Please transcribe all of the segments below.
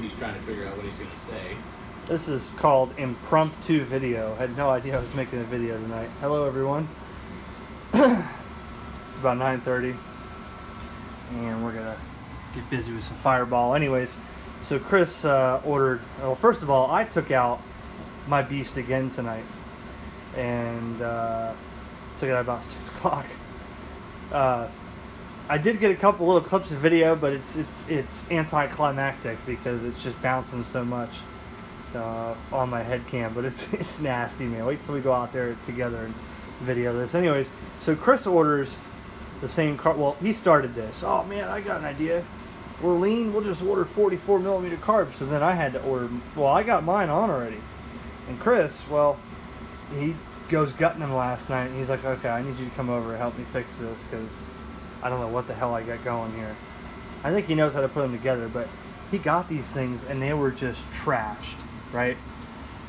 think he's trying to figure out what he's going to say. This is called impromptu video. I had no idea I was making a video tonight. Hello, everyone. It's about 9:30, and we're gonna get busy with some Fireball. Anyways, so Chris ordered. Well, first of all, I took out my beast again tonight, and took it out about 6 o'clock. I did get a couple little clips of video, but it's anticlimactic because it's just bouncing so much on my head cam. But it's nasty, man. Wait till we go out there together and video this. Anyways, so Chris orders the same car. Well, he started this. Oh man, I got an idea. We're lean. We'll just order 44 millimeter carbs. So then I had to order. Well, I got mine on already. And Chris, well, he goes gutting them last night. And he's like, okay, I need you to come over and help me fix this because I don't know what the hell I got going here. I think he knows how to put them together, but he got these things and they were just trashed, right?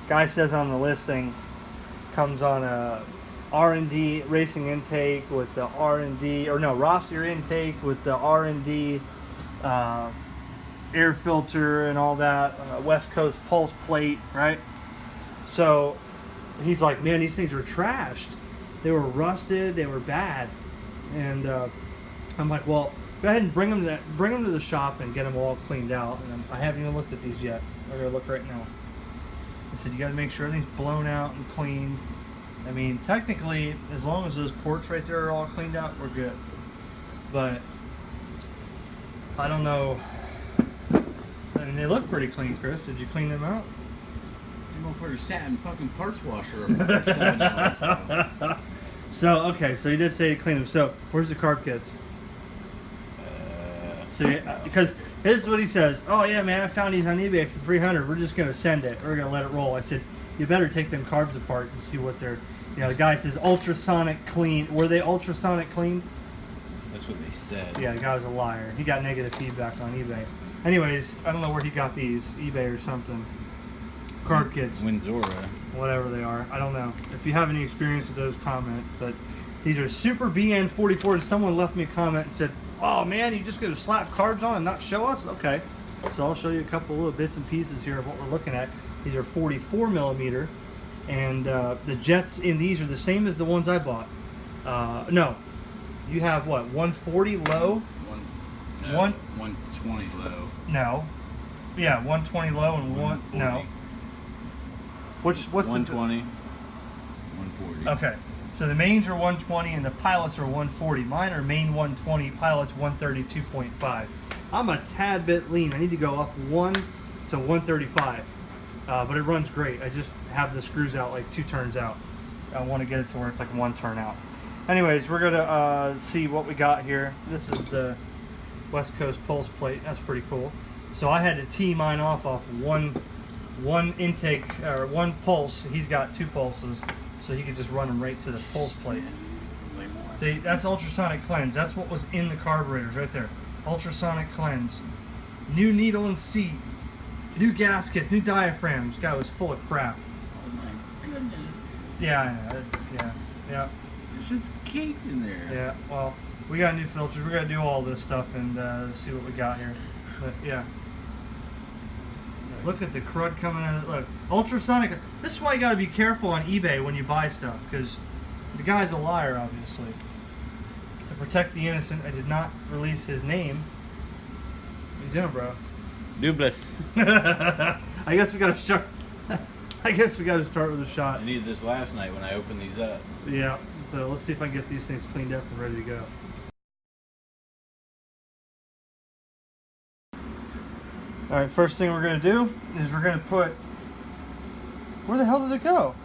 Guy says on the listing, comes on a R&D racing intake with the R&D, or no, roster intake with the R&D air filter and all that, West Coast pulse plate, right? So he's like, man, these things were trashed. They were rusted, they were bad. And I'm like, well, go ahead and bring them to the shop and get them all cleaned out. And I haven't even looked at these yet. We're gonna look right now. I said, you got to make sure everything's blown out and cleaned. I mean, technically, as long as those ports right there are all cleaned out, we're good. But I don't know. I mean, they look pretty clean, Chris. Did you clean them out? You motherfucker sat in fucking parts washer for 7 hours, bro. So, okay, so you did say you cleaned them. So, where's the carb kits? Because this is what he says. Oh, yeah, man, I found these on eBay for $300. We're just going to send it. We're going to let it roll. I said, you better take them carbs apart and see what they're... You know, the guy says ultrasonic clean. Were they ultrasonic cleaned? That's what they said. Yeah, the guy was a liar. He got negative feedback on eBay. Anyways, I don't know where he got these. eBay or something. Carb kits. Windsora. Whatever they are. I don't know. If you have any experience with those, comment. But these are Super BN44. Someone left me a comment and said, oh man, you just going to slap carbs on and not show us? Okay. So I'll show you a couple little bits and pieces here of what we're looking at. These are 44 millimeter. And the jets in these are the same as the ones I bought. No. You have what? 140 low? 120 low. No. Yeah, 120 low and 140. No. What's 120, 140. Okay. So the mains are 120 and the pilots are 140. Mine are main 120, pilots 132.5. I'm a tad bit lean. I need to go up 1 to 135. But it runs great. I just have the screws out like 2 turns out. I want to get it to where it's like 1 turn out. Anyways, we're going to see what we got here. This is the West Coast pulse plate. That's pretty cool. So I had to tee mine off one intake or 1 pulse. He's got 2 pulses, so he could just run them right to the pulse plate. See, that's ultrasonic cleanse. That's what was in the carburetors right there. Ultrasonic cleanse. New needle and seat. New gaskets, new diaphragms. Guy was full of crap. Oh my goodness. Yeah, I know. Yeah. This shit's caked in there. Yeah, well, we got new filters. We're going to do all this stuff and see what we got here. But, yeah. Look at the crud coming out of it. Look, ultrasonic. This is why you got to be careful on eBay when you buy stuff, because the guy's a liar, obviously. To protect the innocent, I did not release his name. What you doing, bro? Dublis. I guess we got to start. I guess we got to start with a shot. I needed this last night when I opened these up. Yeah. So let's see if I can get these things cleaned up and ready to go. All right. First thing we're going to do is we're going to put. Where the hell did it go?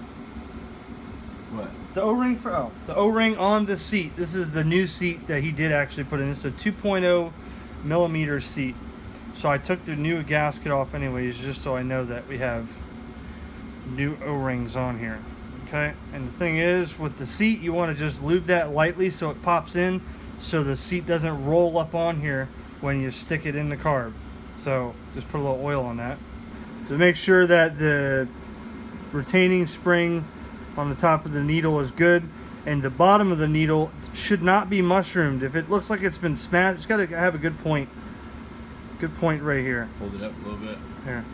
What? The O-ring for the O-ring on the seat. This is the new seat that he did actually put in. It's a 2.0 millimeter seat. So I took the new gasket off anyways, just so I know that we have new O-rings on here. Okay, and the thing is, with the seat, you want to just lube that lightly so it pops in, so the seat doesn't roll up on here when you stick it in the carb. So just put a little oil on that. So make sure that the retaining spring on the top of the needle is good, and the bottom of the needle should not be mushroomed. If it looks like it's been smashed, it's got to have a good point. Good point right here. Hold it up a little bit. Here.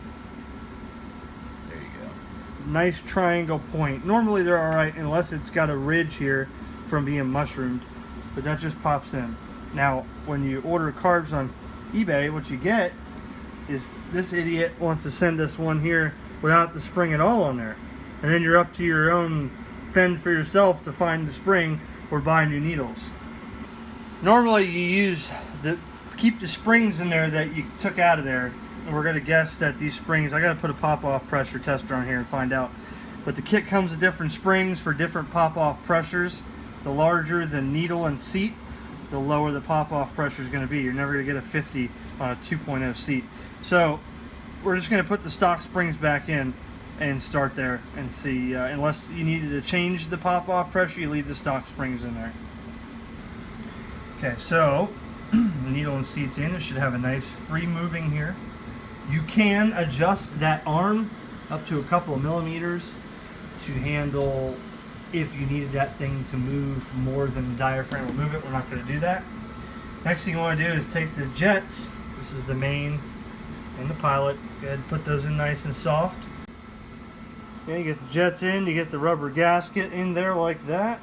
There you go. Nice triangle point. Normally they're alright unless it's got a ridge here from being mushroomed, but that just pops in. Now, when you order carbs on eBay, what you get is this idiot wants to send us one here without the spring at all on there. And then you're up to your own fend for yourself to find the spring or buy new needles. Normally you keep the springs in there that you took out of there, and we're going to guess that these springs, I got to put a pop-off pressure tester on here and find out. But the kit comes with different springs for different pop-off pressures. The larger the needle and seat, the lower the pop-off pressure is going to be. You're never going to get a 50 on a 2.0 seat. So we're just going to put the stock springs back in and start there and see. Unless you needed to change the pop-off pressure, you leave the stock springs in there. Okay, so the needle and seat's in. It should have a nice free moving here. You can adjust that arm up to a couple of millimeters to handle if you needed that thing to move more than the diaphragm will move it. We're not going to do that. Next thing you want to do is take the jets. This is the main and the pilot. Go ahead and put those in nice and soft. Okay, you get the jets in, you get the rubber gasket in there like that.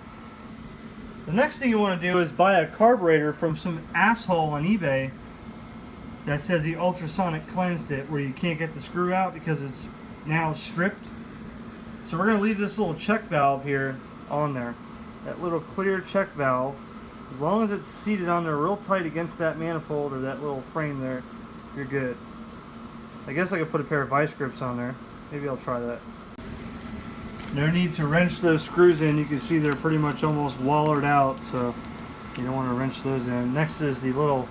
The next thing you want to do is buy a carburetor from some asshole on eBay that says he ultrasonic cleansed it, where you can't get the screw out because it's now stripped. So we're going to leave this little check valve here on there. That little clear check valve, as long as it's seated on there real tight against that manifold or that little frame there, you're good. I guess I could put a pair of vice grips on there. Maybe I'll try that. No need to wrench those screws in. You can see they're pretty much almost wallered out, so you don't want to wrench those in. Next is the little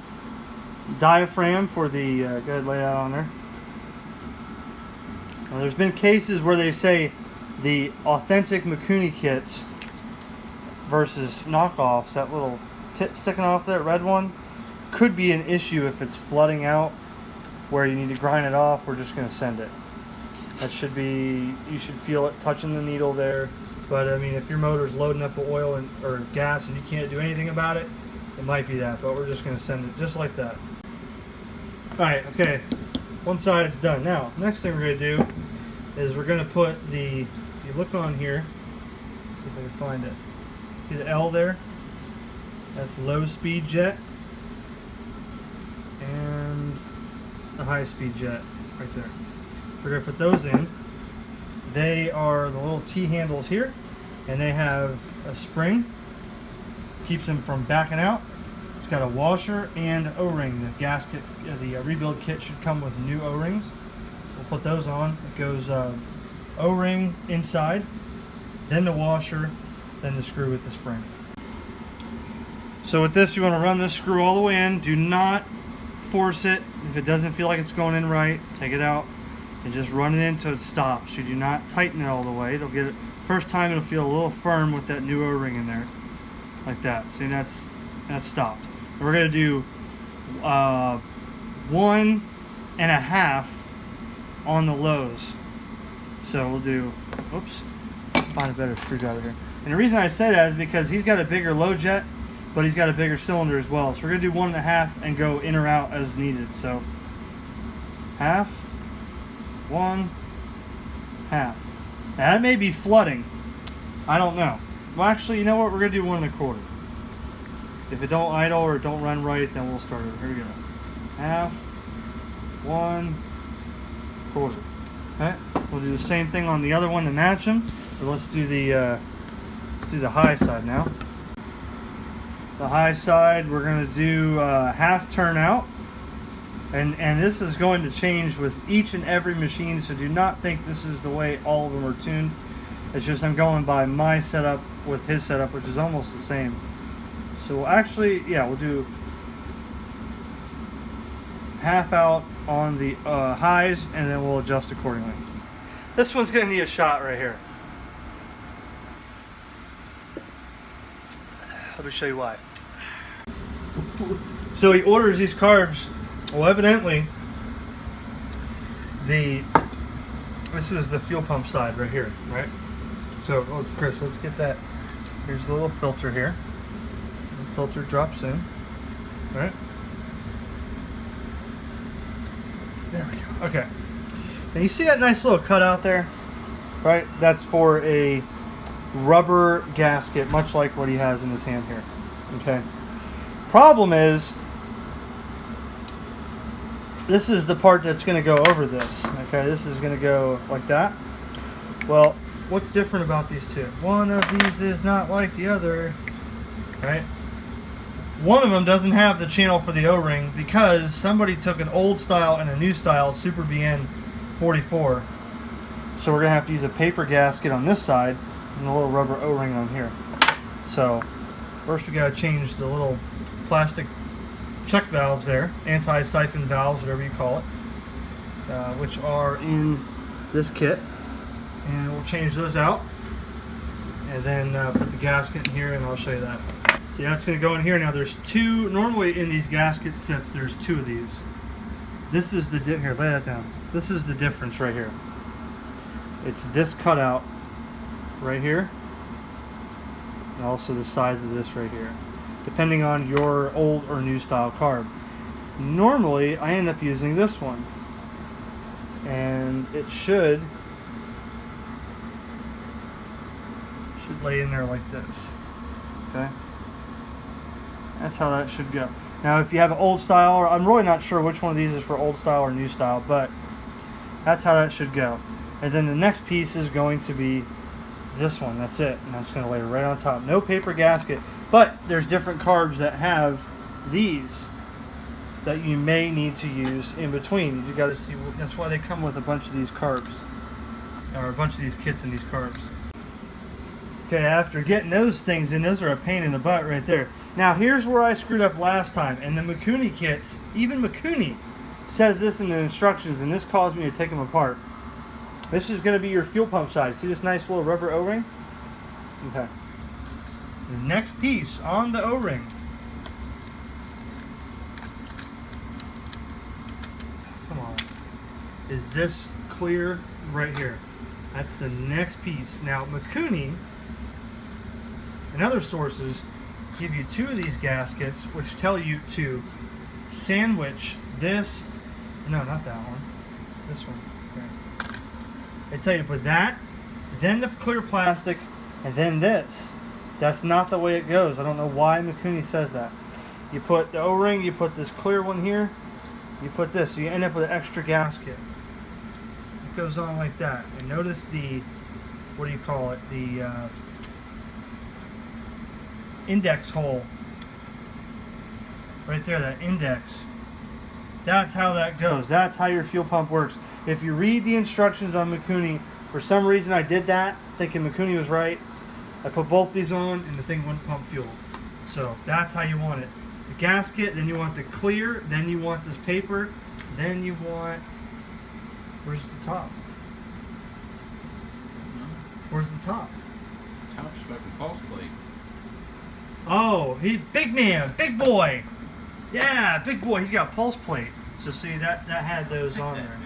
diaphragm for the, go ahead, lay that on there. Now, there's been cases where they say the authentic Mikuni kits versus knockoffs, that little tip sticking off that red one, could be an issue if it's flooding out where you need to grind it off. We're just going to send it. That should be, you should feel it touching the needle there. But I mean, if your motor's loading up with oil or gas and you can't do anything about it, it might be that. But we're just going to send it just like that. Alright, okay. One side's done. Now, next thing we're going to do is we're going to put the, you look on here, see if I can find it. See the L there? That's low speed jet. And the high speed jet right there. We're going to put those in. They are the little T handles here, and they have a spring, keeps them from backing out. It's got a washer and O-ring. The gasket, the rebuild kit should come with new O-rings. We'll put those on. It goes O-ring inside, then the washer, then the screw with the spring. So with this, you want to run this screw all the way in. Do not force it. If it doesn't feel like it's going in right, take it out and just run it in until it stops. You do not tighten it all the way. It'll get it. First time it'll feel a little firm with that new O-ring in there, like that. See, that's stopped. And we're going to do 1.5 on the lows. So we'll do, oops, find a better screwdriver here. And the reason I say that is because he's got a bigger low jet, but he's got a bigger cylinder as well. So we're going to do 1.5 and go in or out as needed. So half, 1/2. Now that may be flooding. I don't know. Well, actually, you know what? We're going to do 1.25. If it don't idle or it don't run right, then we'll start it. Here we go. 1/2, 1/4. Okay. We'll do the same thing on the other one to match them. But let's do the high side now. The high side, we're going to do half turn out. And this is going to change with each and every machine, so do not think this is the way all of them are tuned. It's just I'm going by my setup with his setup, which is almost the same. So actually, yeah, we'll do half out on the highs, and then we'll adjust accordingly. This one's going to need a shot right here. Let me show you why. So he orders these carbs. Well, evidently, this is the fuel pump side right here, right? So, Chris, let's get that. Here's the little filter here. The filter drops in, right? Okay. And you see that nice little cutout there? Right? That's for a rubber gasket, much like what he has in his hand here. Okay. Problem is, this is the part that's going to go over this. Okay, this is going to go like that. Well, what's different about these two? One of these is not like the other, right? One of them doesn't have the channel for the O-ring because somebody took an old style and a new style Super BN44. So we're going to have to use a paper gasket on this side and a little rubber O-ring on here. So first we got to change the little plastic check valves there, anti-siphon valves, whatever you call it, which are in this kit. And we'll change those out and then put the gasket in here, and I'll show you that. So yeah, it's going to go in here. Now there's two, normally in these gasket sets there's two of these. This is the, here, lay that down. This is the difference right here. It's this cutout right here, and also the size of this right here, depending on your old or new style carb. Normally I end up using this one, and it should lay in there like this. Okay, that's how that should go. Now if you have an old style, or I'm really not sure which one of these is for old style or new style, but that's how that should go. And then the next piece is going to be this one. That's it, and that's going to lay right on top. No paper gasket, but there's different carbs that have these that you may need to use in between. You got to see, that's why they come with a bunch of these carbs, or a bunch of these kits and these carbs. Okay, after getting those things in, those are a pain in the butt right there. Now here's where I screwed up last time, and the Mikuni kits, even Mikuni says this in the instructions, and this caused me to take them apart. This is going to be your fuel pump side. See this nice little rubber O-ring? Okay. The next piece on the O-ring, come on, is this clear right here. That's the next piece. Now Mikuni and other sources give you two of these gaskets, which tell you to sandwich this, no, not that one, this one. Okay. They tell you to put that, then the clear plastic, and then this. That's not the way it goes. I don't know why Mikuni says that. You put the O-ring, you put this clear one here, you put this, so you end up with an extra gasket. It goes on like that. And notice the, what do you call it, the index hole. Right there, that index. That's how that goes. That's how your fuel pump works. If you read the instructions on Mikuni, for some reason I did that, thinking Mikuni was right. I put both these on and the thing wouldn't pump fuel. So that's how you want it. The gasket, then you want the clear, then you want this paper, then you want, where's the top? Where's the top? Top's fucking pulse plate. Oh, he big man, big boy. Yeah, big boy. He's got pulse plate. So see that had those on there.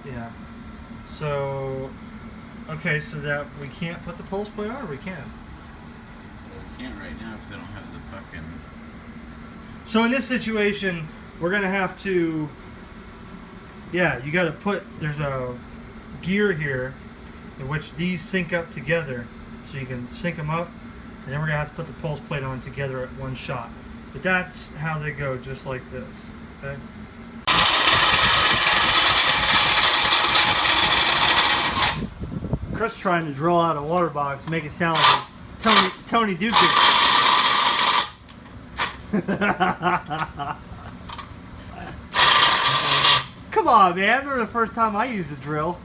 Yeah. So okay, so that we can't put the pulse plate on, or we can? Well, we can't right now because I don't have the fucking. So in this situation, we're gonna have to. Yeah, you got to put. There's a gear here, in which these sync up together, so you can sync them up, and then we're gonna have to put the pulse plate on together at one shot. But that's how they go, just like this. Okay. Chris trying to drill out a water box, make it sound like Tony Duke. Come on, man! I remember the first time I used a drill.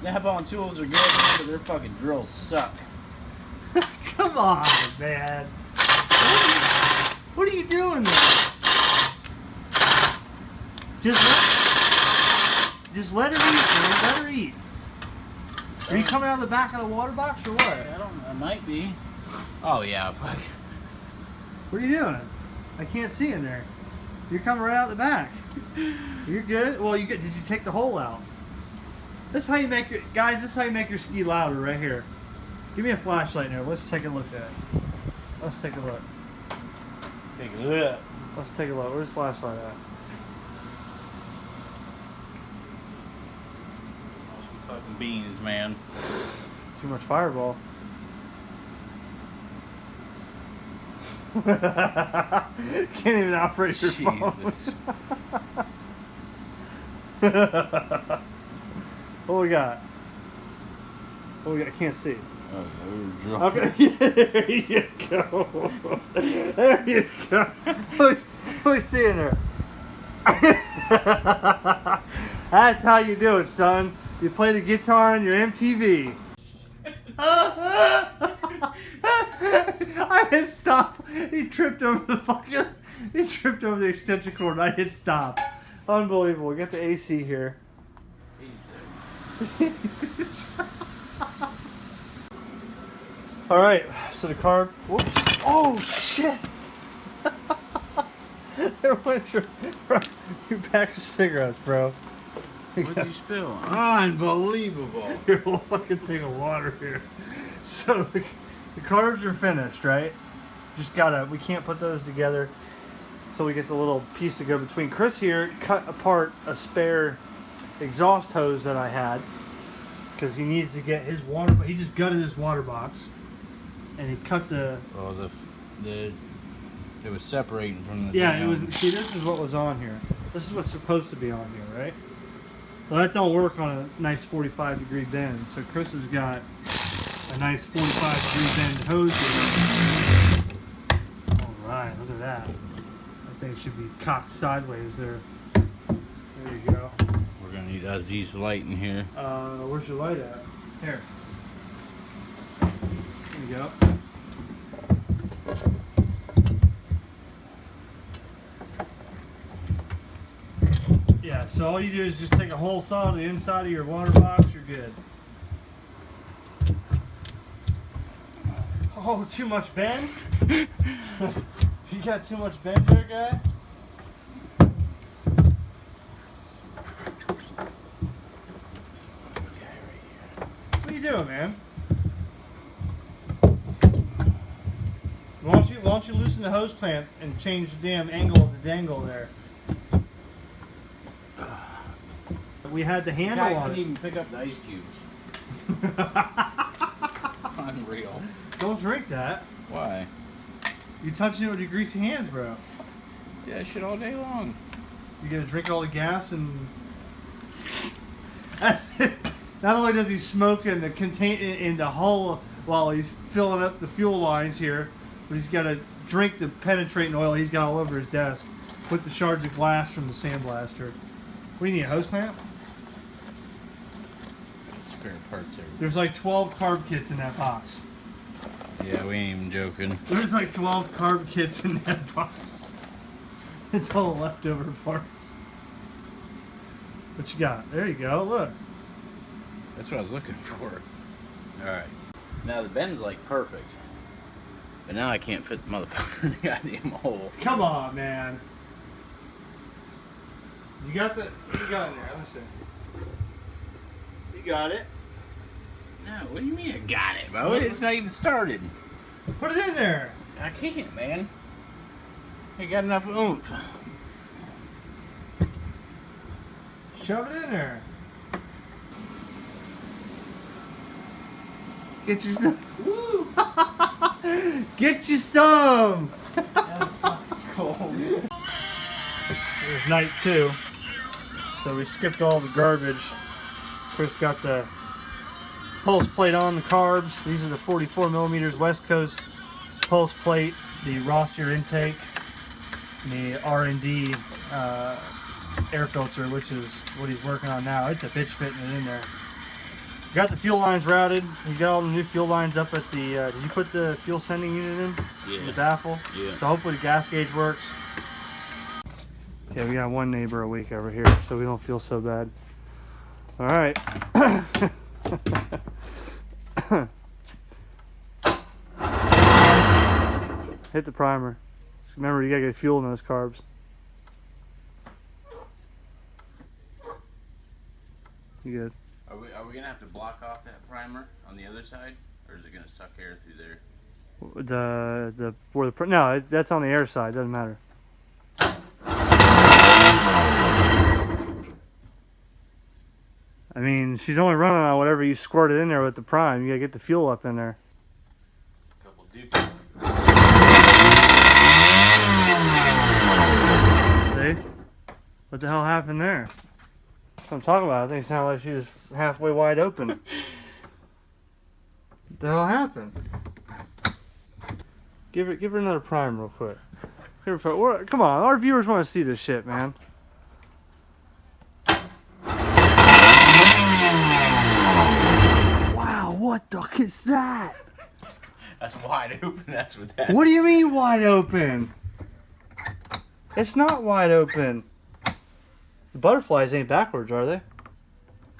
Snap-on tools are good, but their fucking drills suck. Come on, man! What are you doing there? Just let her eat, man. Let her eat. Are you coming out of the back of the water box or what? I might be. Oh yeah, fuck. What are you doing? I can't see in there. You're coming right out the back. You're good. Well, you good. Did you take the hole out? This is how you make your guys. This is how you make your ski louder, right here. Give me a flashlight now. Let's take a look at it. Let's take a look. Take a look. Let's take a look. Where's the flashlight at? fucking beans, man. Too much Fireball. Can't even operate your Jesus. phone. What we got? What we got? I can't see. Oh, we're drunk. Okay, there you go. There you go. What we see in there? That's how you do it, son. You play the guitar on your MTV. I hit stop. He tripped over the fucking. He tripped over the extension cord. And I hit stop. Unbelievable. We got the AC here. All right. So the car. Whoops. Oh shit. There went your pack of cigarettes, bro. What did you spill? Unbelievable. Your whole fucking thing of water here. So the carbs are finished, right? Just gotta, we can't put those together so we get the little piece to go between. Chris here cut apart a spare exhaust hose that I had because he needs to get his water, he just gutted his water box and he cut the... Oh, it was separating from the... Yeah, it was, see, this is what was on here. This is what's supposed to be on here, right? Well, that don't work on a nice 45-degree bend. So Chris has got a nice 45-degree bend hose here. All right, look at that. That thing should be cocked sideways there. There you go. We're gonna need Aziz's light in here. Where's your light at? Here. There you go. Yeah, so all you do is just take a hole saw to the inside of your water box, you're good. Oh, too much bend? You got too much bend there, guy? What are you doing, man? Why don't you loosen the hose clamp and change the damn angle of the dangle there? We had the handle on it. I couldn't even pick up the ice cubes. Unreal. Don't drink that. Why? You're touching it with your greasy hands, bro. Yeah, shit all day long. You gotta drink all the gas and... That's it. Not only does he smoke in the hull while he's filling up the fuel lines here, but he's gotta drink the penetrating oil he's got all over his desk with the shards of glass from the sandblaster. What do you need, a hose clamp? Spare parts everywhere. There's like 12 carb kits in that box. Yeah, we ain't even joking. There's like 12 carb kits in that box. It's all leftover parts. What you got? There you go, look. That's what I was looking for. Alright. Now the bend's like perfect. But now I can't fit the motherfucker in the goddamn hole. Come on, man. You got it in there. Let me see. You got it. No, what do you mean I got it, bro? It's not even started. Put it in there. I can't, man. I got enough oomph. Shove it in there. Get you some. Woo! Get you some. That's fucking cold. There's night 2. So we skipped all the garbage. Chris got the pulse plate on the carbs. These are the 44 millimeters West Coast pulse plate, the Rossier intake, and the R&D air filter, which is what he's working on now. It's a bitch fitting it in there. Got the fuel lines routed. He's got all the new fuel lines up at the, did you put the fuel sending unit in? Yeah. The baffle? Yeah. So hopefully the gas gauge works. Yeah, we got one neighbor a week over here, so we don't feel so bad. All right. Hit the primer. Just remember, you gotta get fuel in those carbs. You good? Are we gonna have to block off that primer on the other side, or is it gonna suck air through there? No, that's on the air side. Doesn't matter. I mean, she's only running on whatever you squirted in there with the prime. You gotta get the fuel up in there. Couple doofies. See? What the hell happened there? That's what I'm talking about. I think it sounded like she was halfway wide open. What the hell happened? Give her another prime real quick. Come on, our viewers want to see this shit, man. Wow, what the fuck is that? That's wide open. That's what that. What do you mean wide open? It's not wide open. The butterflies ain't backwards, are they?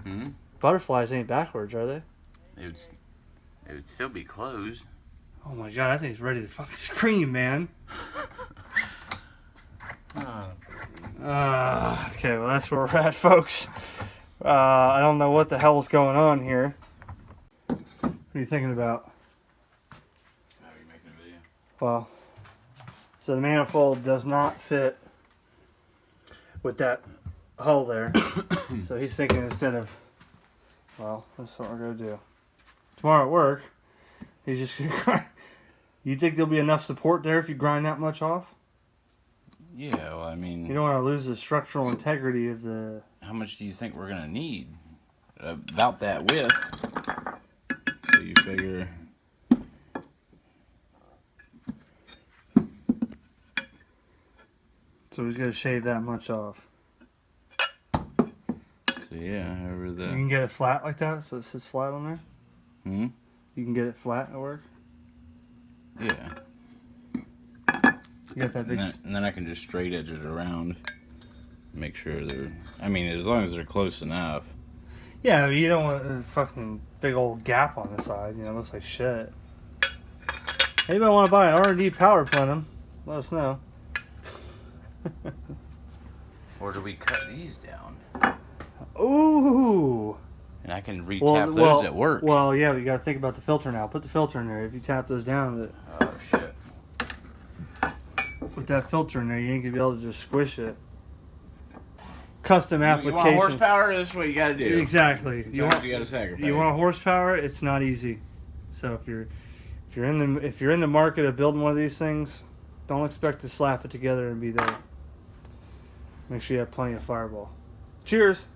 Hmm? Butterflies ain't backwards, are they? It would still be closed. Oh my god, I think it's ready to fucking scream, man. Okay, well that's where we're at, folks. I don't know what the hell's going on here. What are you thinking about? How are you making a video? Well, so the manifold does not fit with that hole there. So he's thinking instead of, well, that's what we're going to do. Tomorrow at work, he's just going to grind. You think there'll be enough support there if you grind that much off? Yeah, well, I mean... You don't want to lose the structural integrity of the... How much do you think we're going to need? About that width. So you figure... So he's going to shave that much off. So yeah, over the... You can get it flat like that, so it sits flat on there? Hmm? You can get it flat at work? Yeah. You got that big... And then I can just straight edge it around. Make sure they're... I mean, as long as they're close enough. Yeah, you don't want a fucking big old gap on the side. You know, it looks like shit. Anybody want to buy an R&D power plenum? Let us know. Or do we cut these down? Ooh! And I can re-tap those at work. Well, yeah, but you got to think about the filter now. Put the filter in there. If you tap those down, Oh, shit. with that filter in there, you ain't going to be able to just squish it. Custom application. You want horsepower? This is what you got to do. Exactly. Sometimes you got to sacrifice. You want horsepower? It's not easy. So if you're in the market of building one of these things, don't expect to slap it together and be there. Make sure you have plenty of fireball. Cheers.